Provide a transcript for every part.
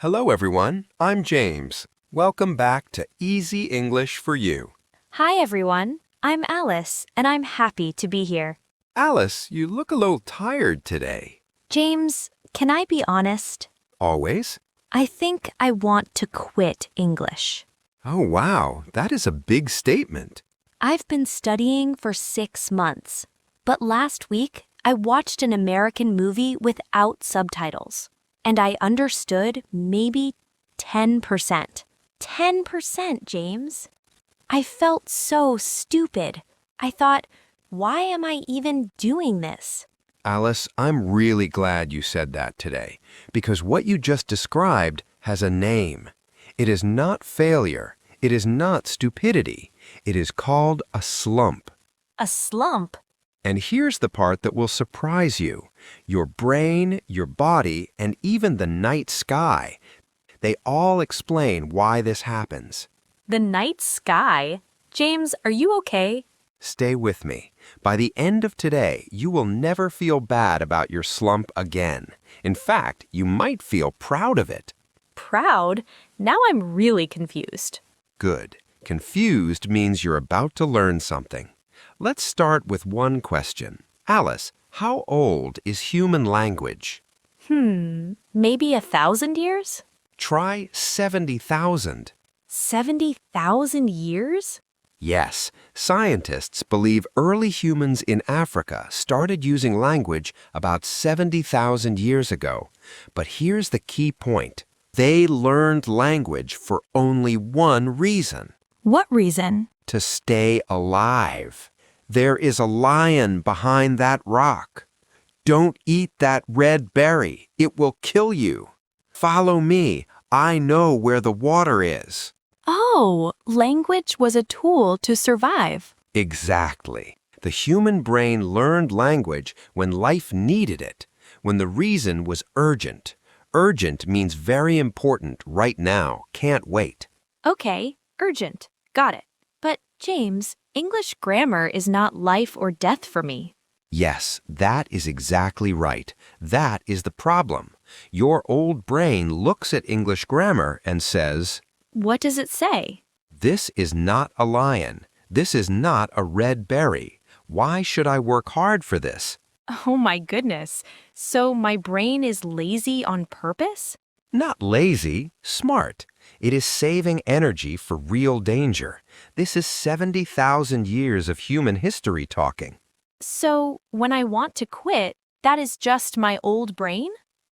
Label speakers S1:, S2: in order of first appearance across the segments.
S1: Hello, everyone. I'm James. Welcome back to Easy English for You.
S2: Hi, everyone. I'm Alice, and I'm happy to be here.
S1: Alice, you look a little tired today.
S2: James, can I be honest?
S1: Always?
S2: I think I want to quit English.
S1: Oh, wow. That is a big statement.
S2: I've been studying for 6 months, but last week I watched an American movie without subtitles, and I understood maybe 10%. 10%, James. I felt so stupid. I thought, why am I even doing this?
S1: Alice, I'm really glad you said that today, because what you just described has a name. It is not failure. It is not stupidity. It is called a slump.
S2: A slump?
S1: And here's the part that will surprise you. Your brain, your body, and even the night sky, they all explain why this happens.
S2: The night sky? James, are you okay?
S1: Stay with me. By the end of today, you will never feel bad about your slump again. In fact, you might feel proud of it.
S2: Proud? Now I'm really confused.
S1: Good. Confused means you're about to learn something. Let's start with one question. Alice, how old is human language?
S2: Maybe 1,000 years?
S1: Try 70,000.
S2: 70,000 years?
S1: Yes, scientists believe early humans in Africa started using language about 70,000 years ago. But here's the key point. They learned language for only one reason:
S2: What reason?
S1: to stay alive. There is a lion behind that rock. Don't eat that red berry. It will kill you. Follow me. I know where the water is.
S2: Oh, language was a tool to survive.
S1: Exactly. The human brain learned language when life needed it, when the reason was urgent. Urgent means very important right now, can't wait.
S2: Okay, urgent. Got it. But, James, English grammar is not life or death for me.
S1: Yes, that is exactly right. That is the problem. Your old brain looks at English grammar and says,
S2: What does it say?
S1: "This is not a lion. This is not a red berry. Why should I work hard for this?"
S2: Oh my goodness. So my brain is lazy on purpose?
S1: Not lazy, smart. It is saving energy for real danger. This is 70,000 years of human history talking.
S2: So when I want to quit, that is just my old brain?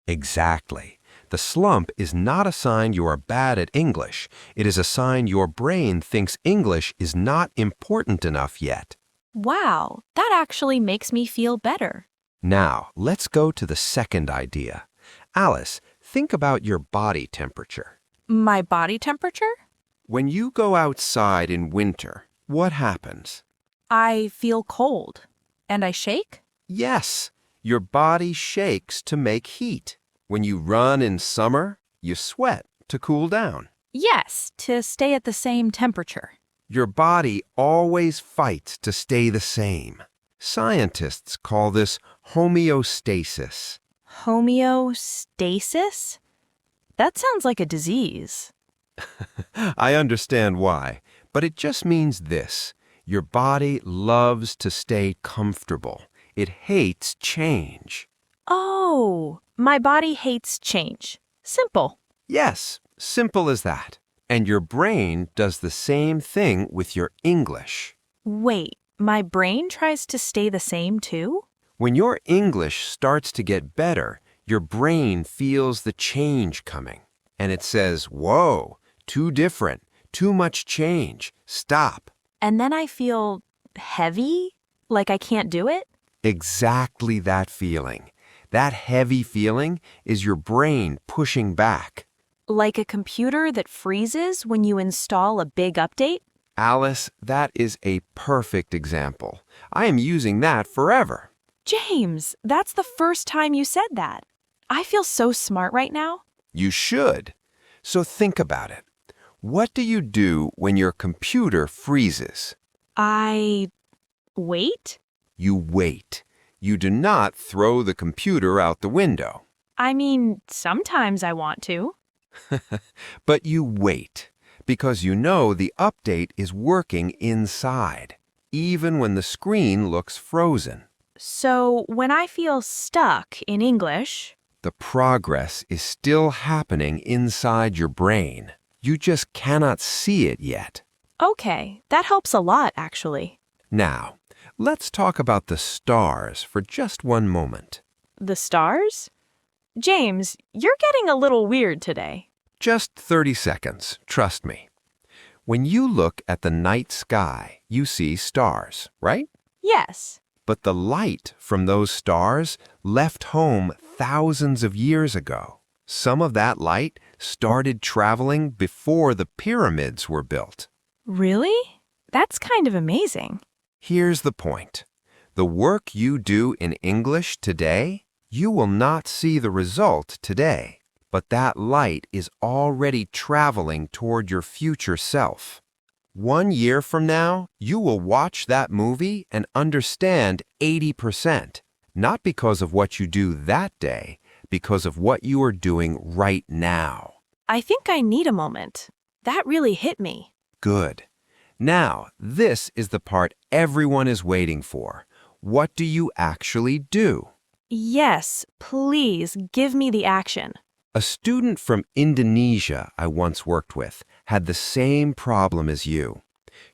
S1: Exactly. The slump is not a sign you are bad at English. It is a sign your brain thinks English is not important enough yet.
S2: Wow, that actually makes me feel better.
S1: Now, let's go to the second idea. Alice, think about your body temperature.
S2: My body temperature?
S1: When you go outside in winter, what happens?
S2: I feel cold. And I shake?
S1: Yes, your body shakes to make heat. When you run in summer, you sweat to cool down.
S2: Yes, to stay at the same temperature.
S1: Your body always fights to stay the same. Scientists call this homeostasis.
S2: Homeostasis? That sounds like a disease.
S1: I understand why, but it just means this. Your body loves to stay comfortable. It hates change.
S2: Oh, my body hates change. Simple.
S1: Yes, simple as that. And your brain does the same thing with your English.
S2: Wait, my brain tries to stay the same too?
S1: When your English starts to get better, your brain feels the change coming. And it says, whoa, too different, too much change, stop.
S2: And then I feel heavy? Like I can't do it?
S1: Exactly that feeling. That heavy feeling is your brain pushing back.
S2: Like a computer that freezes when you install a big update?
S1: Alice, that is a perfect example. I am using that forever.
S2: James, that's the first time you said that. I feel so smart right now.
S1: You should. So think about it. What do you do when your computer freezes?
S2: I wait?
S1: You wait. You do not throw the computer out the window.
S2: I mean, sometimes I want to.
S1: But you wait, because you know the update is working inside, even when the screen looks frozen.
S2: So when I feel stuck in English,
S1: The progress is still happening inside your brain. You just cannot see it yet.
S2: okay, that helps a lot actually.
S1: Now, let's talk about the stars for just one moment.
S2: The stars? James, you're getting a little weird today.
S1: Just 30 seconds, trust me. When you look at the night sky, you see stars, right?
S2: Yes.
S1: But the light from those stars left home thousands of years ago. Some of that light started traveling before the pyramids were built.
S2: Really? That's kind of amazing.
S1: Here's the point. The work you do in English today, you will not see the result today, but that light is already traveling toward your future self. 1 year from now, you will watch that movie and understand 80%, not because of what you do that day, because of what you are doing right now.
S2: I think I need a moment. That really hit me.
S1: Good. Now, this is the part everyone is waiting for. What do you actually do?
S2: Yes, please give me the action.
S1: A student from Indonesia I once worked with had the same problem as you.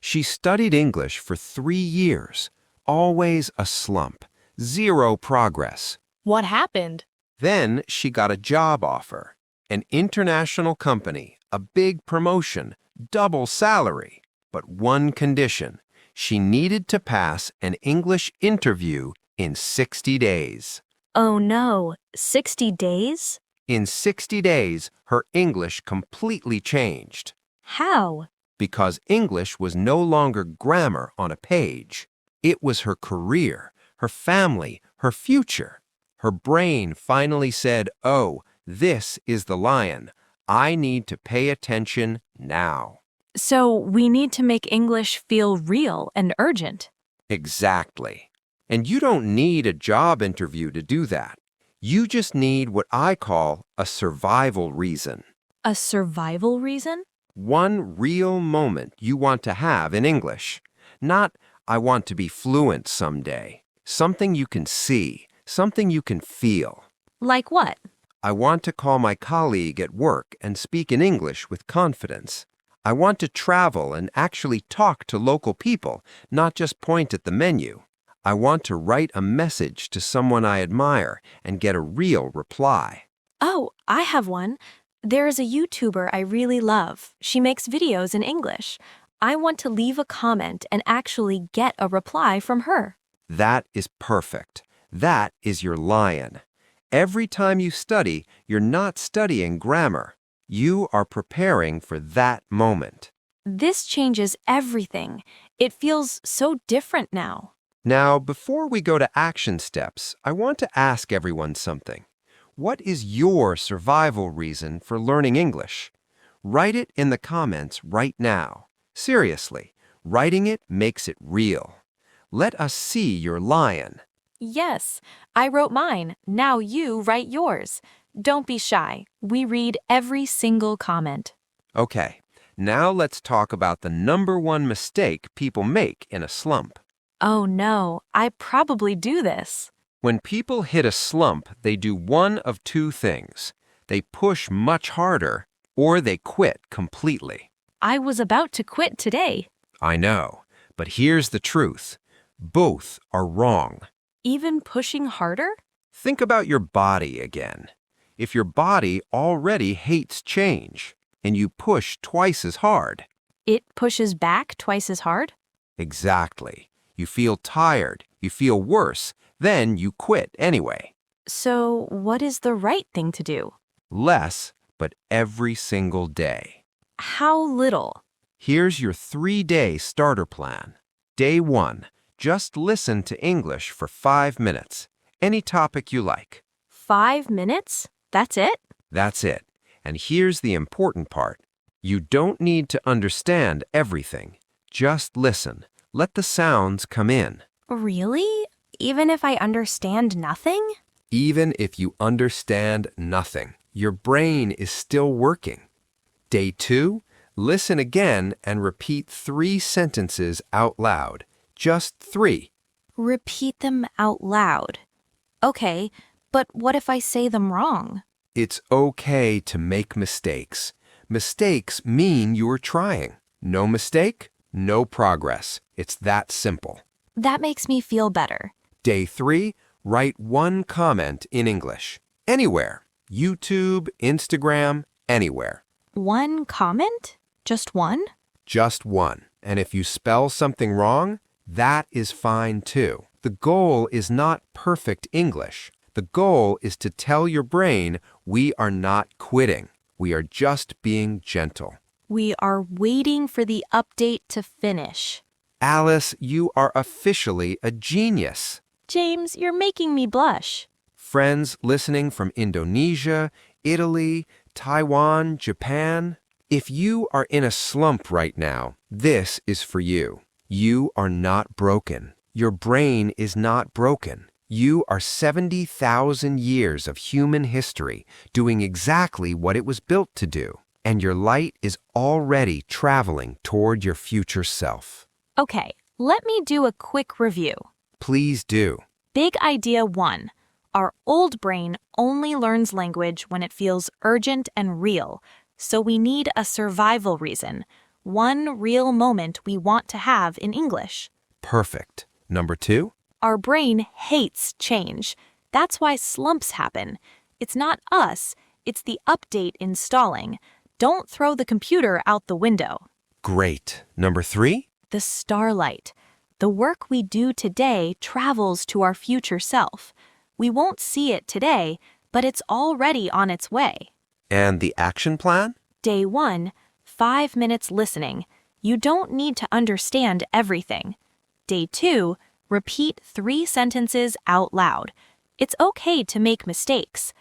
S1: She studied English for 3 years, always a slump, zero progress.
S2: What happened?
S1: Then she got a job offer, an international company, a big promotion, double salary. But one condition, she needed to pass an English interview in 60 days.
S2: Oh no, 60 days?
S1: In 60 days, her English completely changed.
S2: How?
S1: Because English was no longer grammar on a page. It was her career, her family, her future. Her brain finally said, "Oh, this is the lion. I need to pay attention now."
S2: So we need to make English feel real and urgent.
S1: Exactly. And you don't need a job interview to do that. You just need what I call a survival reason.
S2: A survival reason?
S1: One real moment you want to have in English. Not, I want to be fluent someday. Something you can see, something you can feel.
S2: Like what?
S1: I want to call my colleague at work and speak in English with confidence. I want to travel and actually talk to local people, not just point at the menu. I want to write a message to someone I admire and get a real reply.
S2: Oh, I have one. There is a YouTuber I really love. She makes videos in English. I want to leave a comment and actually get a reply from her.
S1: That is perfect. That is your lion. Every time you study, you're not studying grammar. You are preparing for that moment.
S2: This changes everything. It feels so different now.
S1: Now, before we go to action steps, I want to ask everyone something. What is your survival reason for learning English? Write it in the comments right now. Seriously, writing it makes it real. Let us see your lion.
S2: Yes, I wrote mine. Now you write yours. Don't be shy. We read every single comment.
S1: Okay, now let's talk about the #1 mistake people make in a slump.
S2: Oh no, I probably do this.
S1: When people hit a slump, they do one of two things. They push much harder, or they quit completely.
S2: I was about to quit today.
S1: I know, but here's the truth. Both are wrong.
S2: Even pushing harder?
S1: Think about your body again. If your body already hates change, and you push twice as hard.
S2: It pushes back twice as hard?
S1: Exactly. You feel tired, you feel worse, then you quit anyway.
S2: So what is the right thing to do?
S1: Less, but every single day.
S2: How little?
S1: Here's your 3-day starter plan. Day 1, just listen to English for 5 minutes. Any topic you like.
S2: 5 minutes? That's it?
S1: That's it. And here's the important part. You don't need to understand everything. Just listen. Let the sounds come in.
S2: Really? Even if I understand nothing?
S1: Even if you understand nothing. Your brain is still working. Day 2, listen again and repeat 3 sentences out loud. Just 3.
S2: Repeat them out loud. Okay, but what if I say them wrong?
S1: It's okay to make mistakes. Mistakes mean you're trying. No mistake, no progress. It's that simple.
S2: That makes me feel better.
S1: Day 3, write 1 comment in English. Anywhere. YouTube, Instagram, anywhere.
S2: 1 comment? Just 1?
S1: Just 1. And if you spell something wrong, that is fine too. The goal is not perfect English. The goal is to tell your brain we are not quitting. We are just being gentle.
S2: We are waiting for the update to finish.
S1: Alice, you are officially a genius.
S2: James, you're making me blush.
S1: Friends listening from Indonesia, Italy, Taiwan, Japan. If you are in a slump right now, this is for you. You are not broken. Your brain is not broken. You are 70,000 years of human history doing exactly what it was built to do. And your light is already traveling toward your future self.
S2: Okay, let me do a quick review.
S1: Please do.
S2: Big idea 1. Our old brain only learns language when it feels urgent and real, so we need a survival reason, one real moment we want to have in English.
S1: Perfect. Number 2?
S2: Our brain hates change. That's why slumps happen. It's not us, it's the update installing. Don't throw the computer out the window.
S1: Great. Number 3?
S2: The Starlight. The work we do today travels to our future self. We won't see it today, but it's already on its way.
S1: And the action plan?
S2: Day 1, 5 minutes listening. You don't need to understand everything. Day 2, repeat 3 sentences out loud. It's okay to make mistakes.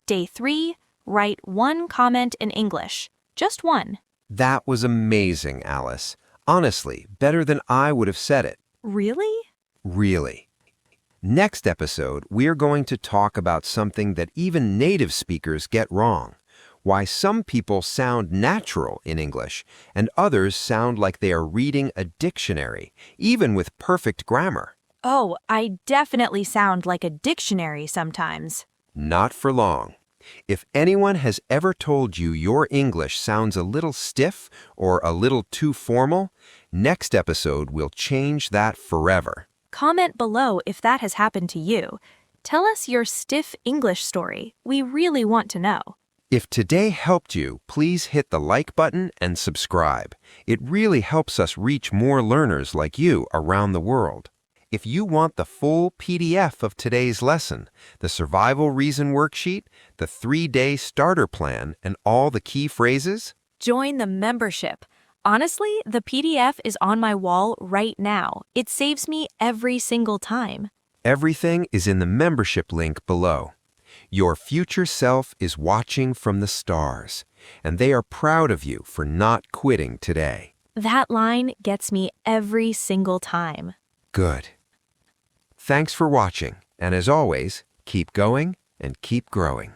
S2: Day 3, write 1 comment in English. Just 1.
S1: That was amazing, Alice. Honestly, better than I would have said it.
S2: Really?
S1: Really. Next episode, we're going to talk about something that even native speakers get wrong. Why some people sound natural in English and others sound like they are reading a dictionary, even with perfect grammar.
S2: Oh, I definitely sound like a dictionary sometimes.
S1: Not for long. If anyone has ever told you your English sounds a little stiff or a little too formal, next episode will change that forever.
S2: Comment below if that has happened to you. Tell us your stiff English story. We really want to know.
S1: If today helped you, please hit the like button and subscribe. It really helps us reach more learners like you around the world. If you want the full PDF of today's lesson, the survival reason worksheet, the 3-day starter plan, and all the key phrases,
S2: join the membership. Honestly, the PDF is on my wall right now. It saves me every single time.
S1: everything is in the membership link below. Your future self is watching from the stars, and they are proud of you for not quitting today.
S2: That line gets me every single time.
S1: Good. Thanks for watching, and as always, keep going and keep growing.